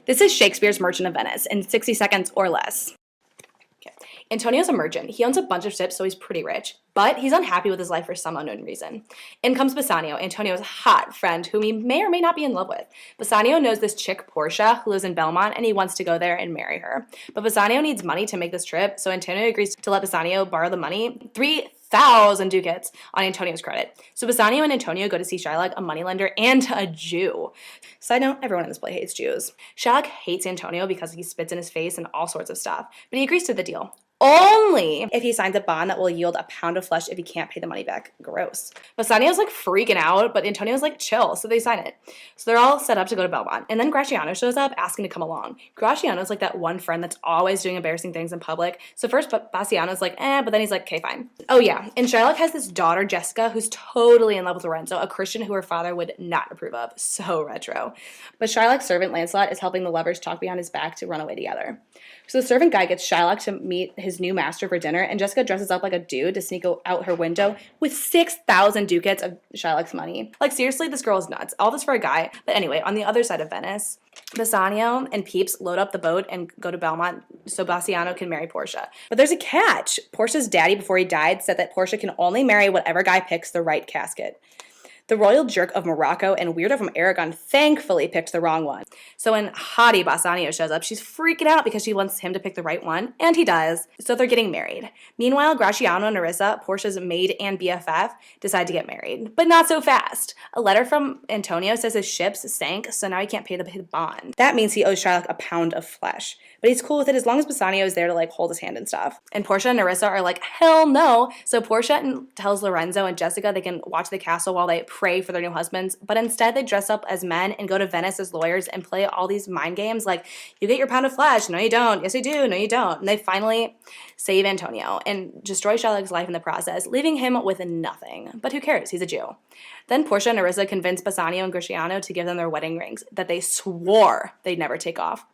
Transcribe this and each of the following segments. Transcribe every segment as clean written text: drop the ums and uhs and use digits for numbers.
This is Shakespeare's Merchant of Venice in 60 seconds or less. Okay. Antonio's a merchant. He owns a bunch of ships, so he's pretty rich. But he's unhappy with his life for some unknown reason. In comes Bassanio, Antonio's hot friend, whom he may or may not be in love with. Bassanio knows this chick, Portia, who lives in Belmont, and he wants to go there and marry her. But Bassanio needs money to make this trip, so Antonio agrees to let Bassanio borrow the money, 3,000 ducats, on Antonio's credit. So Bassanio and Antonio go to see Shylock, a moneylender and a Jew. Side note, everyone in this play hates Jews. Shylock hates Antonio because he spits in his face and all sorts of stuff, but he agrees to the deal. Only if he signs a bond that will yield a pound of flesh if he can't pay the money back. Gross. Bassanio's like freaking out, but Antonio's like chill, so they sign it. So they're all set up to go to Belmont. And then Gratiano shows up asking to come along. Gratiano's like that one friend that's always doing embarrassing things in public. So first Bassiano's like, but then he's like, okay, fine. Oh yeah, and Shylock has this daughter, Jessica, who's totally in love with Lorenzo, a Christian who her father would not approve of. So retro. But Shylock's servant, Lancelot, is helping the lovers talk behind his back to run away together. So the servant guy gets Shylock to meet his new master for dinner, and Jessica dresses up like a dude to sneak out her window with 6,000 ducats of Shylock's money. Like, seriously, this girl is nuts. All this for a guy. But anyway, on the other side of Venice, Bassanio and Pepys load up the boat and go to Belmont so Bassiano can marry Portia. But there's a catch. Portia's daddy, before he died, said that Portia can only marry whatever guy picks the right casket. The royal jerk of Morocco and weirdo from Aragon thankfully picked the wrong one. So when hottie Bassanio shows up, she's freaking out because she wants him to pick the right one, and he does. So they're getting married. Meanwhile, Gratiano and Nerissa, Portia's maid and BFF, decide to get married. But not so fast. A letter from Antonio says his ships sank, so now he can't pay the bond. That means he owes Shylock a pound of flesh. But he's cool with it as long as Bassanio is there to like hold his hand and stuff. And Portia and Nerissa are like, hell no. So Portia tells Lorenzo and Jessica they can watch the castle while they pray for their new husbands, but instead they dress up as men and go to Venice as lawyers and play all these mind games like, you get your pound of flesh, no you don't, yes you do, no you don't. And they finally save Antonio and destroy Shylock's life in the process, leaving him with nothing. But who cares, he's a Jew. Then Portia and Nerissa convince Bassanio and Gratiano to give them their wedding rings that they swore they'd never take off.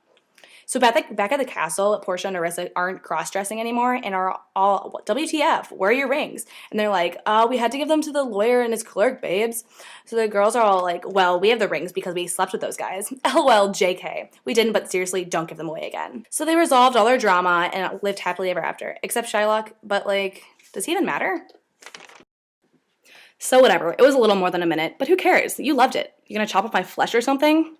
So back at the castle, Portia and Nerissa aren't cross-dressing anymore and are all, WTF, where are your rings? And they're like, we had to give them to the lawyer and his clerk, babes. So the girls are all like, well, we have the rings because we slept with those guys. LOL, JK. We didn't, but seriously, don't give them away again. So they resolved all their drama and lived happily ever after, except Shylock, but like, does he even matter? So whatever, it was a little more than a minute, but who cares? You loved it. You gonna chop up my flesh or something?